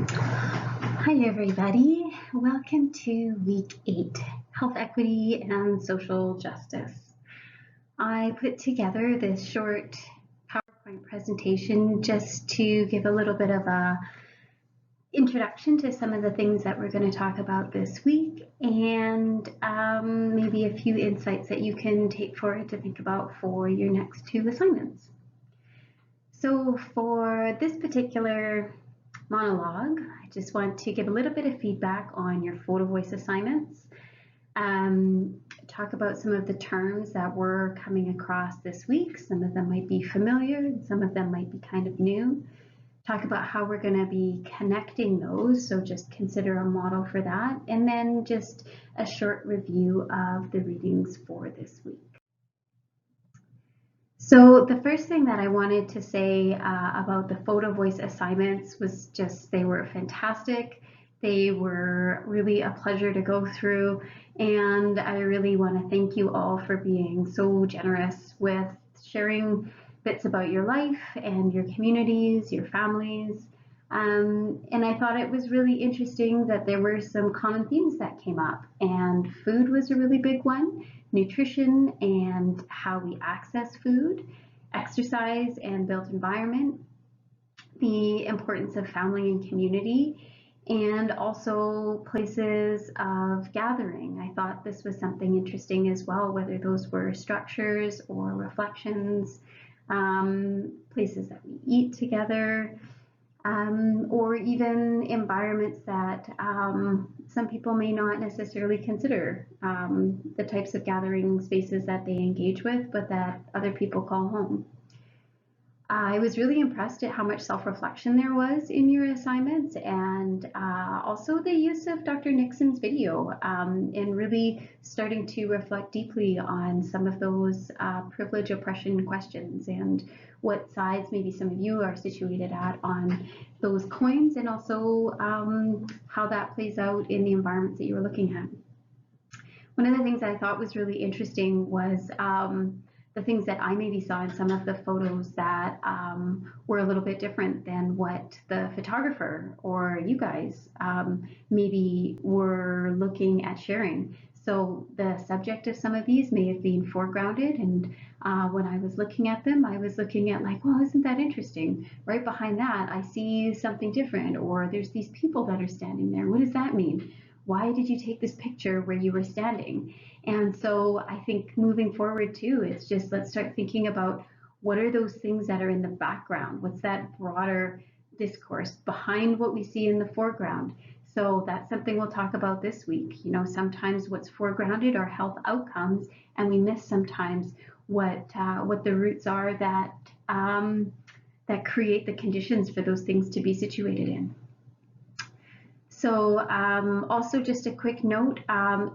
Hi, everybody. Welcome to week 8, Health Equity and Social Justice. I put together this short PowerPoint presentation just to give a little bit of a introduction to some of the things that we're going to talk about this week and maybe a few insights that you can take forward to think about for your next 2 assignments. So for this particular monologue, I just want to give a little bit of feedback on your photo voice assignments, talk about some of the terms that we're coming across this week. Some of them might be familiar, and some of them might be kind of new. Talk about how we're going to be connecting those, so just consider a model for that, and then just a short review of the readings for this week. So the first thing that I wanted to say about the photo voice assignments was just they were fantastic. They were really a pleasure to go through, and I really want to thank you all for being so generous with sharing bits about your life and your communities, your families. And I thought it was really interesting that there were some common themes that came up, and food was a really big one. Nutrition and how we access food, exercise and built environment, the importance of family and community, and also places of gathering. I thought this was something interesting as well, whether those were structures or reflections, places that we eat together, or even environments that some people may not necessarily consider the types of gathering spaces that they engage with, but that other people call home. I was really impressed at how much self-reflection there was in your assignments, and also the use of Dr. Nixon's video and really starting to reflect deeply on some of those privilege oppression questions and what sides maybe some of you are situated at on those coins, and also how that plays out in the environments that you were looking at. One of the things I thought was really interesting was the things that I maybe saw in some of the photos that were a little bit different than what the photographer or you guys maybe were looking at sharing. So the subject of some of these may have been foregrounded, and when I was looking at them, I was looking at like, well, isn't that interesting? Right behind that, I see something different, or there's these people that are standing there. What does that mean? Why did you take this picture where you were standing? And so I think moving forward too, it's just let's start thinking about what are those things that are in the background? What's that broader discourse behind what we see in the foreground? So that's something we'll talk about this week. You know, sometimes what's foregrounded are health outcomes, and we miss sometimes what the roots are that that create the conditions for those things to be situated in. So also just a quick note,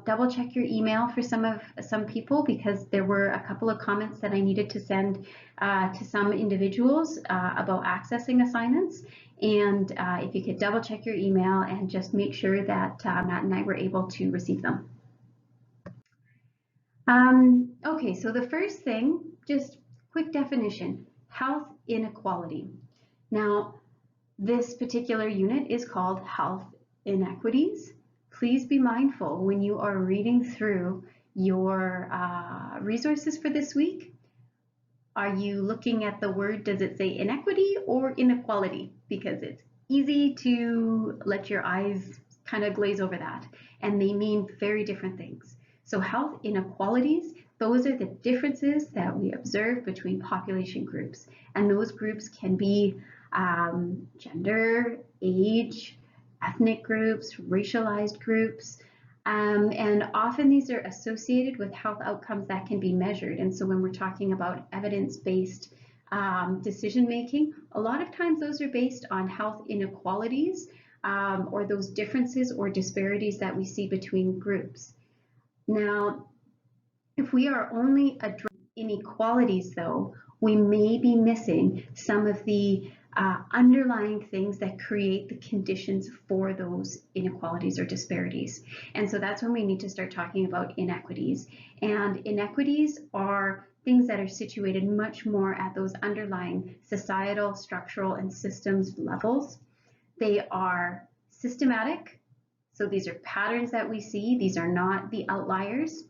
double check your email for some people, because there were a couple of comments that I needed to send to some individuals about accessing assignments. And if you could double check your email and just make sure that Matt and I were able to receive them. Okay, so the first thing, just quick definition, health inequality. Now, this particular unit is called Health Inequities. Please be mindful when you are reading through your resources for this week. Are you looking at the word, does it say inequity or inequality? Because it's easy to let your eyes kind of glaze over that, and they mean very different things. So health inequalities, those are the differences that we observe between population groups, and those groups can be gender, age, ethnic groups, racialized groups, and often these are associated with health outcomes that can be measured. And so when we're talking about evidence-based decision making, a lot of times those are based on health inequalities or those differences or disparities that we see between groups. Now, if we are only addressing inequalities though, we may be missing some of the underlying things that create the conditions for those inequalities or disparities. And so that's when we need to start talking about inequities. And inequities are things that are situated much more at those underlying societal, structural, and systems levels. They are systematic. So these are patterns that we see. These are not the outliers.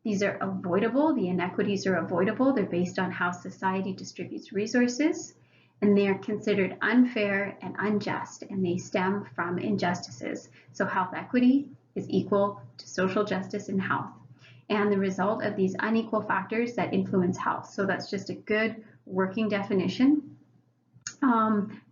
These are avoidable. The inequities are avoidable. They're based on how society distributes resources, and they are considered unfair and unjust, and they stem from injustices. So health equity is equal to social justice in health, and the result of these unequal factors that influence health. So that's just a good working definition.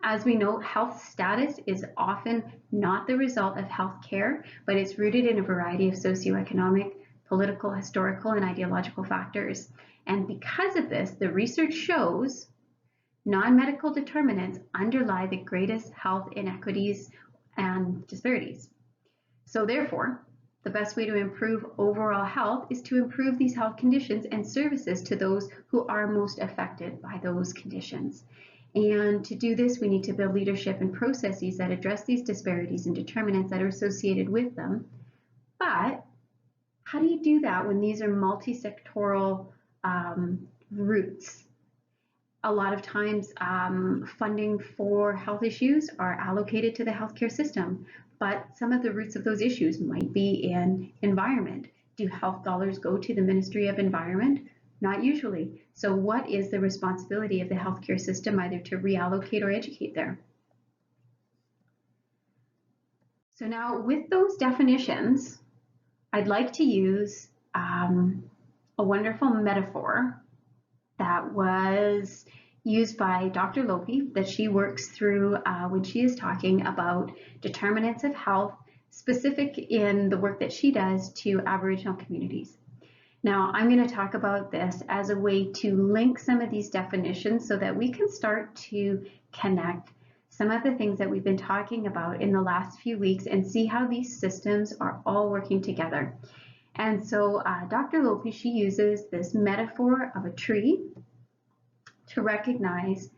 As we know, health status is often not the result of health care, but it's rooted in a variety of socioeconomic, political, historical, and ideological factors. And because of this, the research shows non-medical determinants underlie the greatest health inequities and disparities. So therefore, the best way to improve overall health is to improve these health conditions and services to those who are most affected by those conditions. And to do this, we need to build leadership and processes that address these disparities and determinants that are associated with them. But how do you do that when these are multi-sectoral roots? A lot of times funding for health issues are allocated to the healthcare system, but some of the roots of those issues might be in environment. Do health dollars go to the Ministry of Environment? Not usually. So what is the responsibility of the healthcare system either to reallocate or educate there? So now with those definitions, I'd like to use a wonderful metaphor that was used by Dr. Lopi that she works through when she is talking about determinants of health specific in the work that she does to Aboriginal communities. Now, I'm going to talk about this as a way to link some of these definitions so that we can start to connect some of the things that we've been talking about in the last few weeks and see how these systems are all working together. And so Dr. Lopi, she uses this metaphor of a tree to recognize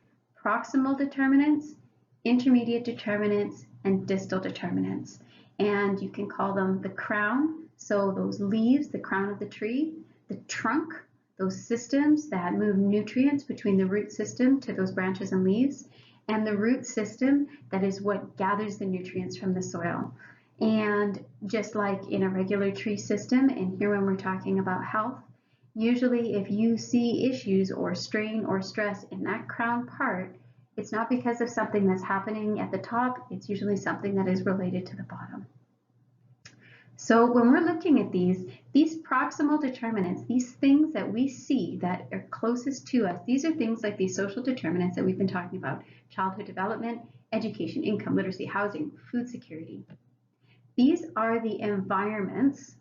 proximal determinants, intermediate determinants, and distal determinants. And you can call them the crown, so those leaves, the crown of the tree, the trunk, those systems that move nutrients between the root system to those branches and leaves, and the root system that is what gathers the nutrients from the soil. And just like in a regular tree system, and here when we're talking about health, usually if you see issues or strain or stress in that crown part, it's not because of something that's happening at the top, it's usually something that is related to the bottom. So when we're looking at these proximal determinants, these things that we see that are closest to us, these are things like these social determinants that we've been talking about: childhood development, education, income, literacy, housing, food security. These are the environments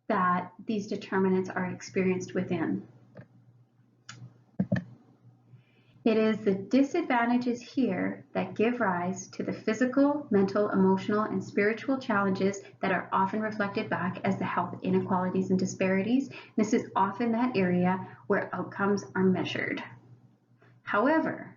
that these determinants are experienced within. It is the disadvantages here that give rise to the physical, mental, emotional, and spiritual challenges that are often reflected back as the health inequalities and disparities. This is often that area where outcomes are measured. However,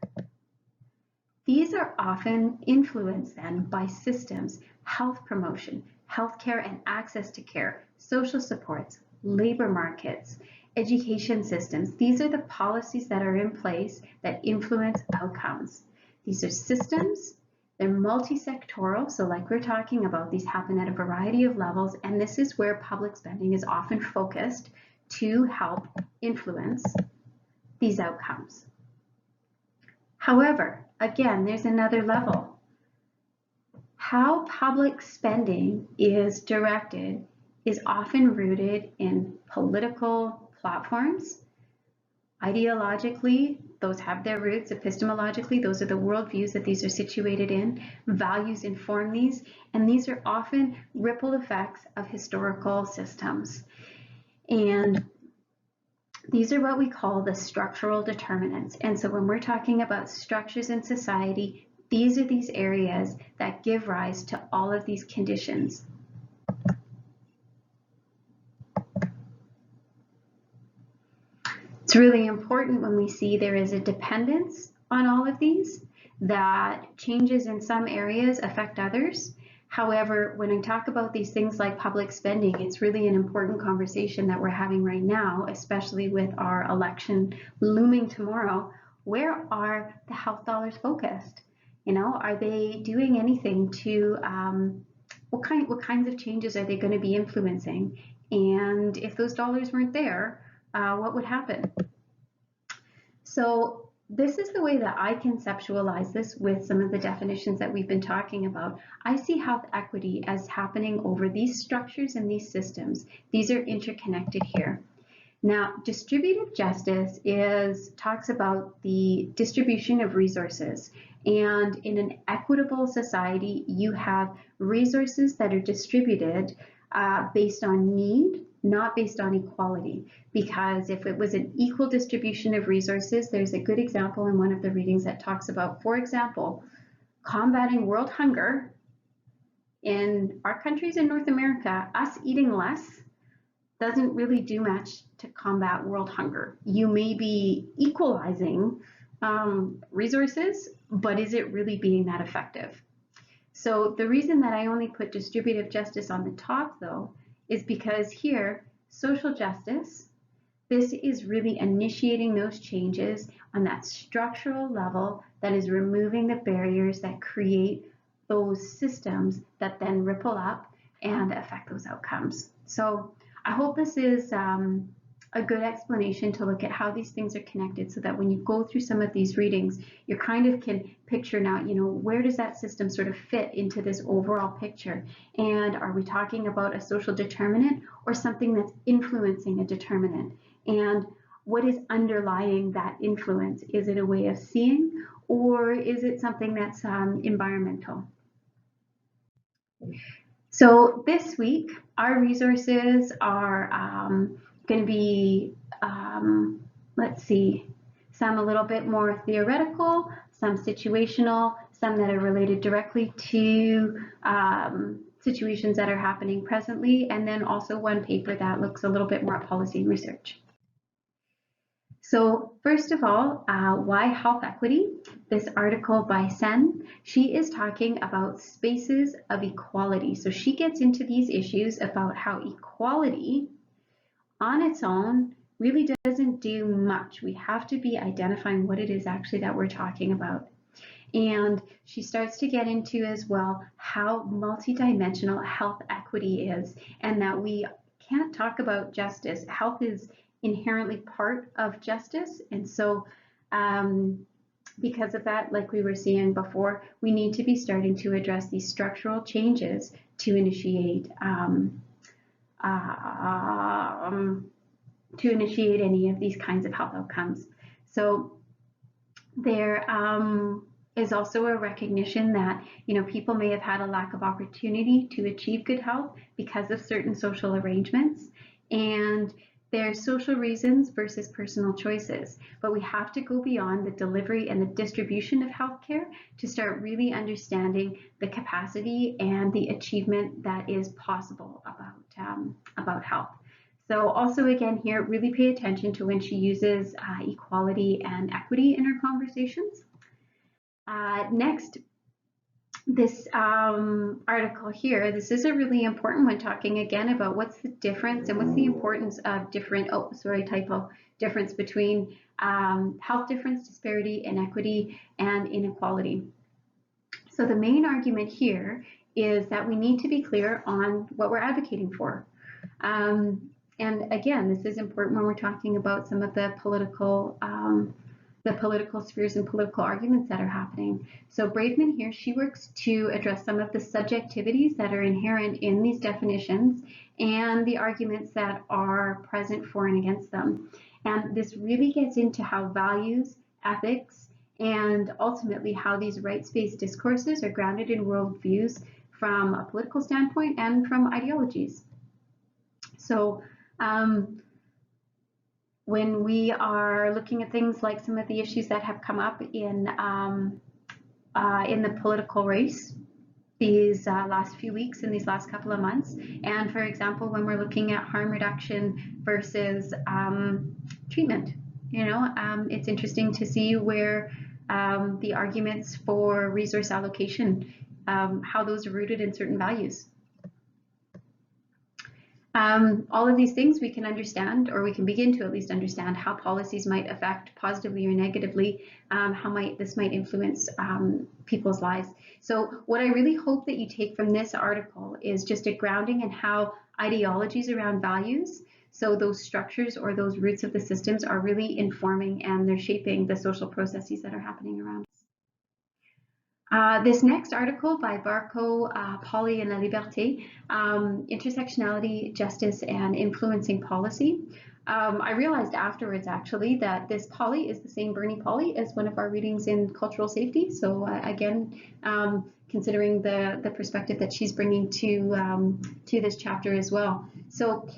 these are often influenced then by systems, health promotion, healthcare and access to care, social supports, labor markets, education systems. These are the policies that are in place that influence outcomes. These are systems, they're multi-sectoral, so like we're talking about, these happen at a variety of levels, and this is where public spending is often focused to help influence these outcomes. However, again, there's another level. How public spending is directed is often rooted in political platforms. Ideologically, those have their roots. Epistemologically, those are the worldviews that these are situated in. Values inform these, and these are often ripple effects of historical systems. And these are what we call the structural determinants. And so when we're talking about structures in society, these are these areas that give rise to all of these conditions. It's really important when we see there is a dependence on all of these, that changes in some areas affect others. However, when I talk about these things like public spending, it's really an important conversation that we're having right now, especially with our election looming tomorrow. Where are the health dollars focused? You know, are they doing anything to what kinds of changes are they going to be influencing? And if those dollars weren't there, what would happen? So this is the way that I conceptualize this with some of the definitions that we've been talking about. I see health equity as happening over these structures and these systems. These are interconnected here. Now, distributive justice talks about the distribution of resources. And in an equitable society, you have resources that are distributed based on need, not based on equality. Because if it was an equal distribution of resources, there's a good example in one of the readings that talks about, for example, combating world hunger. In our countries in North America, us eating less doesn't really do much to combat world hunger. You may be equalizing resources, but is it really being that effective? So the reason that I only put distributive justice on the top, though, is because here, social justice, this is really initiating those changes on that structural level that is removing the barriers that create those systems that then ripple up and affect those outcomes. So I hope this is a good explanation to look at how these things are connected so that when you go through some of these readings, you kind of can picture now, you know, where does that system sort of fit into this overall picture? And are we talking about a social determinant or something that's influencing a determinant? And what is underlying that influence? Is it a way of seeing, or is it something that's environmental? So this week, our resources are going to be, let's see, some a little bit more theoretical, some situational, some that are related directly to situations that are happening presently, and then also one paper that looks a little bit more at policy and research. So first of all, why health equity? This article by Sen, she is talking about spaces of equality. So she gets into these issues about how equality on its own really doesn't do much. We have to be identifying what it is actually that we're talking about. And she starts to get into as well how multidimensional health equity is, and that we can't talk about justice. Health is inherently part of justice. And so because of that, like we were seeing before, we need to be starting to address these structural changes to initiate any of these kinds of health outcomes. So there is also a recognition that, you know, people may have had a lack of opportunity to achieve good health because of certain social arrangements, and there's social reasons versus personal choices. But we have to go beyond the delivery and the distribution of healthcare to start really understanding the capacity and the achievement that is possible about health. So also again here, really pay attention to when she uses equality and equity in her conversations. Next, this article here, this is a really important one, talking again about what's the difference and what's the importance of difference between health difference, disparity, inequity, and inequality. So the main argument here is that we need to be clear on what we're advocating for. And again, this is important when we're talking about some of the political spheres and political arguments that are happening. So Braverman here, she works to address some of the subjectivities that are inherent in these definitions and the arguments that are present for and against them. And this really gets into how values, ethics, and ultimately how these rights-based discourses are grounded in worldviews from a political standpoint and from ideologies. So when we are looking at things like some of the issues that have come up in the political race these last few weeks and these last couple of months, and for example, when we're looking at harm reduction versus treatment, you know, it's interesting to see where the arguments for resource allocation, how those are rooted in certain values. All of these things we can understand, or we can begin to at least understand how policies might affect positively or negatively, how this might influence people's lives. So what I really hope that you take from this article is just a grounding in how ideologies around values, so those structures or those roots of the systems, are really informing and they're shaping the social processes that are happening around us. This next article by Barco, Polly and La Liberté, Intersectionality, Justice, and Influencing Policy. I realized afterwards, actually, that this Polly is the same Bernie Polly as one of our readings in cultural safety. So again, considering the perspective that she's bringing to this chapter as well. So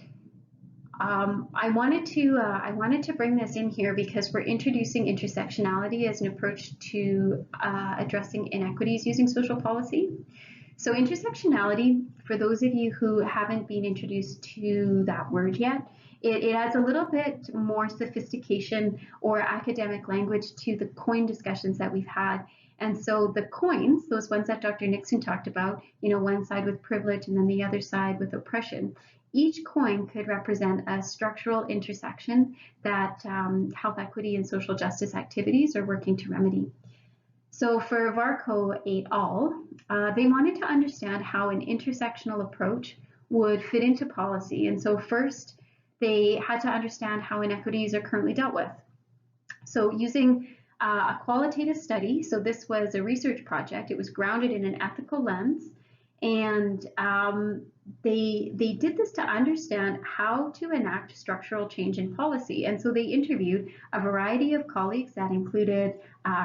I wanted to bring this in here because we're introducing intersectionality as an approach to addressing inequities using social policy. So intersectionality, for those of you who haven't been introduced to that word yet, it adds a little bit more sophistication or academic language to the COIN discussions that we've had. And so the COINs, those ones that Dr. Nixon talked about, one side with privilege and then the other side with oppression, each COIN could represent a structural intersection that health equity and social justice activities are working to remedy. So for Varco et al., they wanted to understand how an intersectional approach would fit into policy. And so first, they had to understand how inequities are currently dealt with. So using a qualitative study, so this was a research project, it was grounded in an ethical lens, and they did this to understand how to enact structural change in policy. And so they interviewed a variety of colleagues that included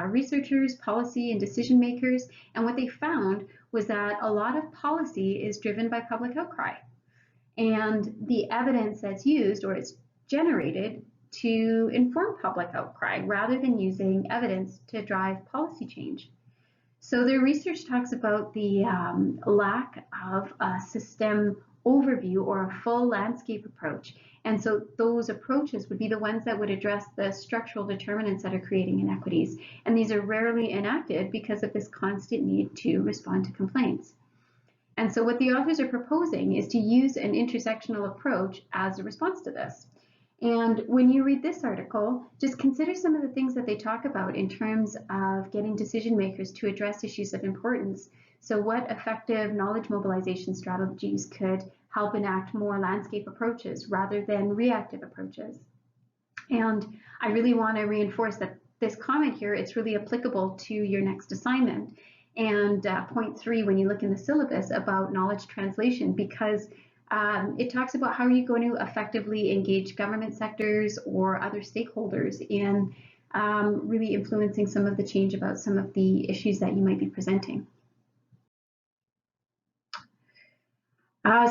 researchers, policy, and decision makers. And what they found was that a lot of policy is driven by public outcry. And the evidence that's used or it's generated to inform public outcry rather than using evidence to drive policy change. So their research talks about the lack of a system overview or a full landscape approach. And so those approaches would be the ones that would address the structural determinants that are creating inequities. And these are rarely enacted because of this constant need to respond to complaints. And so what the authors are proposing is to use an intersectional approach as a response to this. And when you read this article, just consider some of the things that they talk about in terms of getting decision makers to address issues of importance. So what effective knowledge mobilization strategies could help enact more landscape approaches rather than reactive approaches? And I really want to reinforce that this comment here, it's really applicable to your next assignment. And point 3, when you look in the syllabus about knowledge translation, because it talks about how are you going to effectively engage government sectors or other stakeholders in really influencing some of the change about some of the issues that you might be presenting.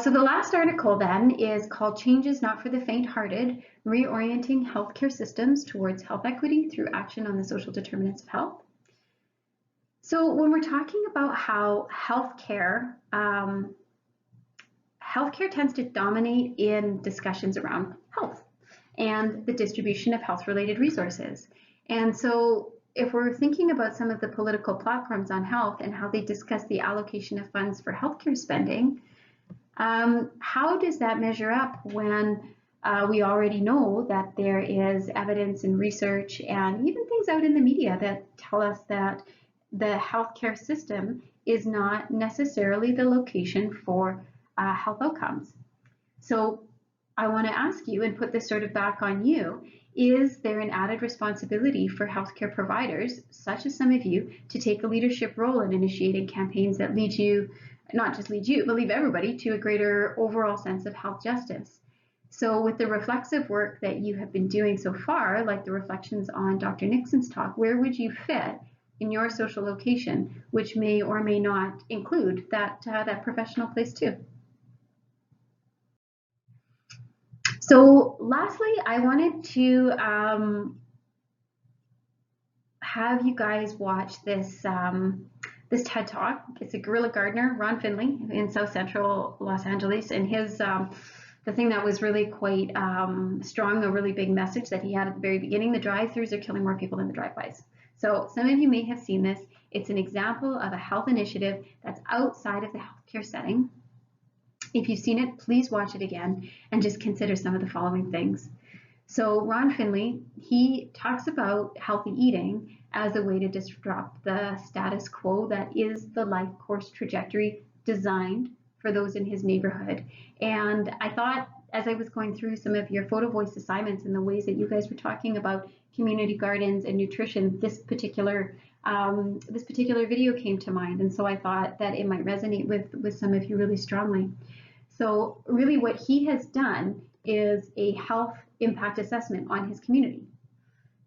So the last article then is called Changes Not for the Faint-Hearted, Reorienting Healthcare Systems Towards Health Equity Through Action on the Social Determinants of Health. So when we're talking about how healthcare tends to dominate in discussions around health and the distribution of health-related resources. And so if we're thinking about some of the political platforms on health and how they discuss the allocation of funds for healthcare spending, how does that measure up when we already know that there is evidence and research and even things out in the media that tell us that the healthcare system is not necessarily the location for health outcomes? So I want to ask you and put this sort of back on you, is there an added responsibility for healthcare providers, such as some of you, to take a leadership role in initiating campaigns that lead you, not just lead you, but lead everybody to a greater overall sense of health justice? So with the reflexive work that you have been doing so far, like the reflections on Dr. Nixon's talk, where would you fit in your social location, which may or may not include that professional place too? So lastly, I wanted to have you guys watch this this TED Talk. It's a guerrilla gardener, Ron Finley, in South Central Los Angeles, and his the thing that was really quite strong, a really big message that he had at the very beginning: the drive-throughs are killing more people than the drive-bys. So some of you may have seen this. It's an example of a health initiative that's outside of the healthcare setting. If you've seen it, please watch it again and just consider some of the following things. So Ron Finley, he talks about healthy eating as a way to disrupt the status quo that is the life course trajectory designed for those in his neighborhood. And I thought as I was going through some of your photo voice assignments and the ways that you guys were talking about community gardens and nutrition, this particular video came to mind. And so I thought that it might resonate with some of you really strongly. So really what he has done is a health impact assessment on his community.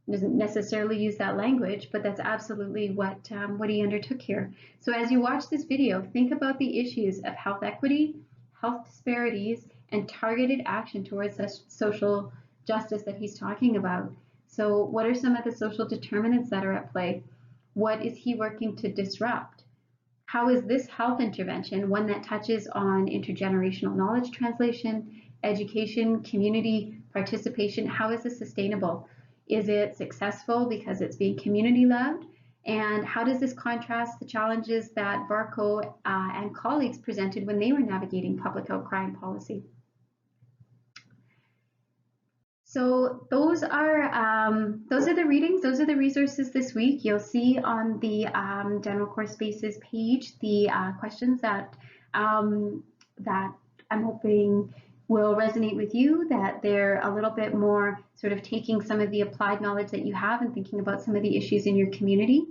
He doesn't necessarily use that language, but that's absolutely what he undertook here. So as you watch this video, think about the issues of health equity, health disparities, and targeted action towards such social justice that he's talking about. So what are some of the social determinants that are at play? What is he working to disrupt? How is this health intervention one that touches on intergenerational knowledge translation, education, community participation? How is this sustainable? Is it successful because it's being community led? And how does this contrast the challenges that Barco and colleagues presented when they were navigating public outcry and policy? So those are the readings, those are the resources this week. You'll see on the General Core Spaces page the questions that that I'm hoping will resonate with you, that they're a little bit more sort of taking some of the applied knowledge that you have and thinking about some of the issues in your community.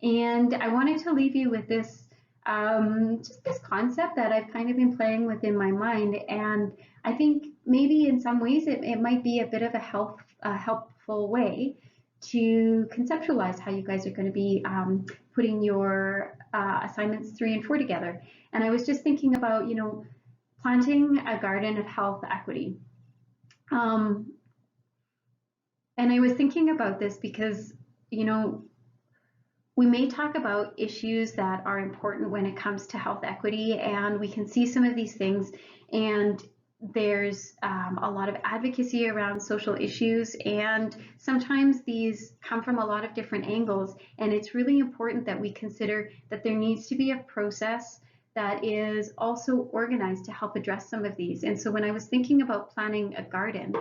And I wanted to leave you with this just this concept that I've kind of been playing with in my mind. And I think maybe in some ways it might be a bit of a helpful way to conceptualize how you guys are going to be putting your assignments 3 and 4 together. And I was just thinking about, planting a garden of health equity. And I was thinking about this because, we may talk about issues that are important when it comes to health equity, and we can see some of these things, and there's a lot of advocacy around social issues, and sometimes these come from a lot of different angles, and it's really important that we consider that there needs to be a process that is also organized to help address some of these. And so when I was thinking about planting a garden,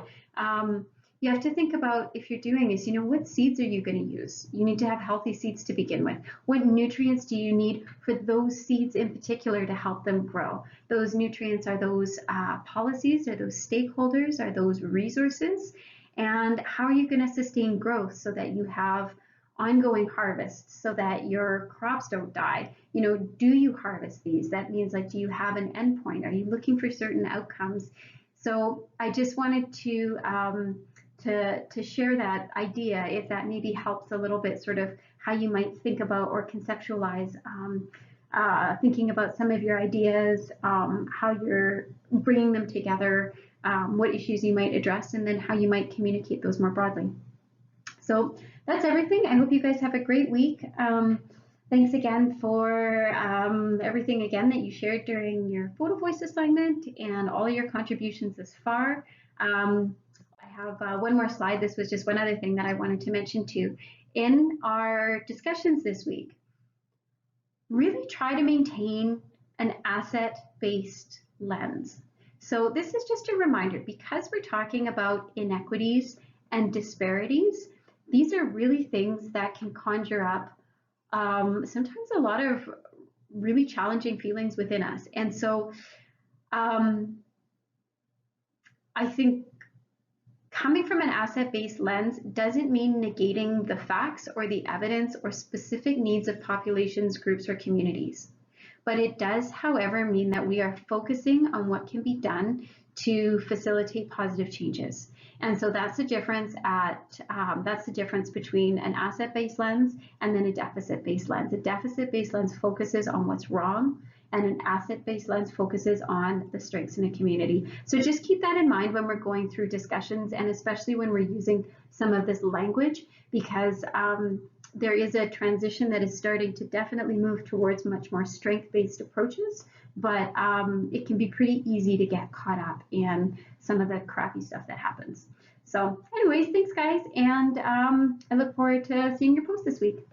you have to think about, if you're doing this, what seeds are you going to use? You need to have healthy seeds to begin with. What nutrients do you need for those seeds in particular to help them grow? Those nutrients are those policies, are those stakeholders, are those resources? And how are you going to sustain growth so that you have ongoing harvests, so that your crops don't die? Do you harvest these? That means, do you have an endpoint? Are you looking for certain outcomes? So I just wanted to share that idea, if that maybe helps a little bit, sort of how you might think about or conceptualize thinking about some of your ideas, how you're bringing them together, what issues you might address, and then how you might communicate those more broadly. So that's everything. I hope you guys have a great week. Thanks again for everything again that you shared during your photo voice assignment and all your contributions thus far. I have one more slide. This was just one other thing that I wanted to mention too. In our discussions this week, really try to maintain an asset-based lens. So this is just a reminder, because we're talking about inequities and disparities, these are really things that can conjure up sometimes a lot of really challenging feelings within us. And so I think coming from an asset-based lens doesn't mean negating the facts or the evidence or specific needs of populations, groups, or communities. But it does, however, mean that we are focusing on what can be done to facilitate positive changes. And so that's the difference between an asset-based lens and then a deficit-based lens. A deficit-based lens focuses on what's wrong, and an asset-based lens focuses on the strengths in a community. So just keep that in mind when we're going through discussions, and especially when we're using some of this language, because there is a transition that is starting to definitely move towards much more strength-based approaches, but it can be pretty easy to get caught up in some of the crappy stuff that happens. So anyways, thanks guys, and I look forward to seeing your post this week.